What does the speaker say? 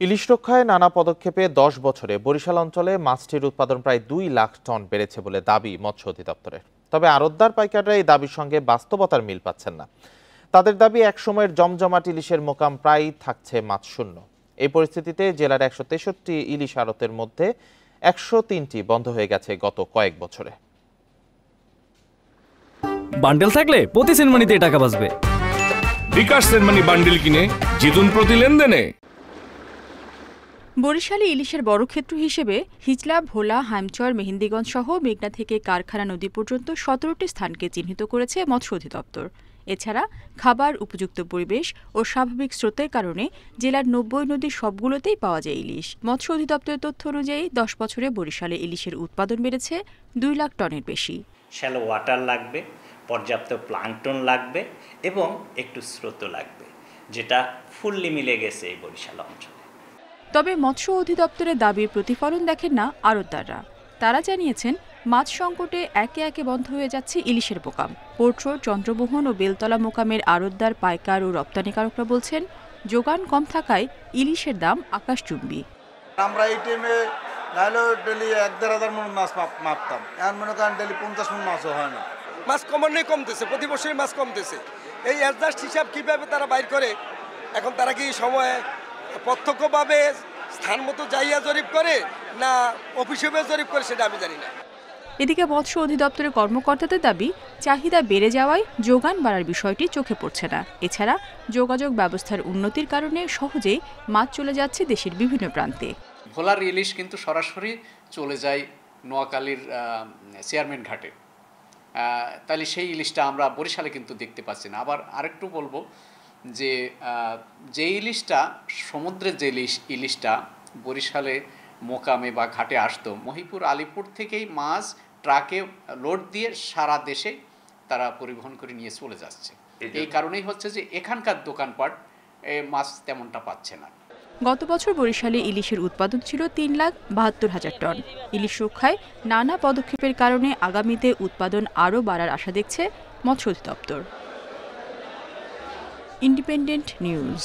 ইলিশ রক্ষায় নানা পদক্ষেপে ১০ বছরে বরিশাল অঞ্চলে মাছটির উৎপাদন প্রায় ২ লাখ টন বেড়েছে বলে দাবি মৎস্য অধিদপ্তরের। তবে আড়তদার পাইকাররা এই দাবির সঙ্গে বাস্তবতার মিল পাচ্ছেন না। তাদের দাবি একসময়ের জমজমাট ইলিশের মোকাম প্রায়ই থাকছে মাছ শূন্য। এই পরিস্থিতিতে জেলার ১৬৩ ইলিশ আড়তের মধ্যে ১০৩টি বন্ধ হয়ে গেছে গত কয়েক বছরে। বান্ডেল থাকলে প্রতি সেনমানিতে টাকা বাঁচবে। বিকাশ সেনমানি বান্ডেল কিনে জিতুন প্রতি লেনদেনে। বরিশালে ইলিশের বড় ক্ষেত্র হিসেবে হিজলা, ভোলা, হাইমচর, মেহেন্দিগঞ্জ সহ মেঘনা থেকে কারখানা নদী পর্যন্ত ১৭টি স্থানকে চিহ্নিত করেছে মৎস্য অধিদপ্তর। এছাড়া খাবার, উপযুক্ত পরিবেশ ও স্বাভাবিক স্রোতের কারণে জেলার ৯০ নদীর সবগুলোতেই পাওয়া যায় ইলিশ। মৎস্য অধিদপ্তরের তথ্য অনুযায়ী ১০ বছরে বরিশালে ইলিশের উৎপাদন বেড়েছে ২ লাখ টনের বেশি। শ্যালো ওয়াটার লাগবে, পর্যাপ্ত প্লাঙ্কটন লাগবে এবং একটু স্রোত লাগবে, যেটা ফুললি মিলে গেছে এই বরিশাল অঞ্চলে। তবে মৎস্য অধিদপ্তরের দাবির প্রতিফলন দেখেন না আড়তদাররা। তারা জানিয়েছেন, মাছ সংকটে একে একে বন্ধ হয়ে যাচ্ছে ইলিশের মোকাম। পোর্ট রোড, চন্দ্রমোহন ও বেলতলা মোকামের আড়তদার, পাইকার ও রপ্তানিকারকরা বলছেন, যোগান কম থাকায় ইলিশের দাম আকাশচুম্বী। আমরা এই টাইমে নাহলে ডেলি ১-১.৫ মণ মাছ মারতাম, এখন মনে করেন ডেলি ৫০ মণ মাছও হয় না। মাছ কমানোই কমতেছে, প্রতি বছরই মাছ কমতেছে। এই অ্যাডজাস্ট হিসাব কীভাবে তারা বাইর করে, এখন তারা কি সময়ে প্রত্যক্ষভাবে স্থান মতো যাইয়া জরিপ করে না অফিসে জরিপ করে, সেটা আমি জানি না। এদিকে মৎস্য অধিদপ্তরের কর্মকর্তাদের দাবি, চাহিদা বেড়ে যাওয়ায় যোগান বাড়ার বিষয়টি চোখে পড়ছে না। এছাড়া যোগাযোগ ব্যবস্থার উন্নতির কারণে সহজেই মাছ চলে যাচ্ছে দেশের বিভিন্ন প্রান্তে। ভোলার ইলিশ কিন্তু সরাসরি চলে যায় নোয়াখালীর চেয়ারম্যান ঘাটে, তাহলে সেই ইলিশটা আমরা বরিশালে কিন্তু দেখতে পাচ্ছি না। আবার আরেকটু বলবো যে ইলিশটা সমুদ্রের যে ইলিশটা বরিশালে মোকামে বা ঘাটে আসতো, মহিপুর, আলিপুর থেকেই মাছ ট্রাকে লোড দিয়ে সারা দেশে তারা পরিবহন করে নিয়ে চলে যাচ্ছে। এই কারণেই হচ্ছে যে এখানকার দোকানপাট মাছ তেমনটা পাচ্ছে না। গত বছর বরিশালে ইলিশের উৎপাদন ছিল ৩,৭২,০০০ টন। ইলিশ রক্ষায় নানা পদক্ষেপের কারণে আগামীতে উৎপাদন আরও বাড়ার আশা দেখছে মৎস্য অধিদপ্তর। Independent news.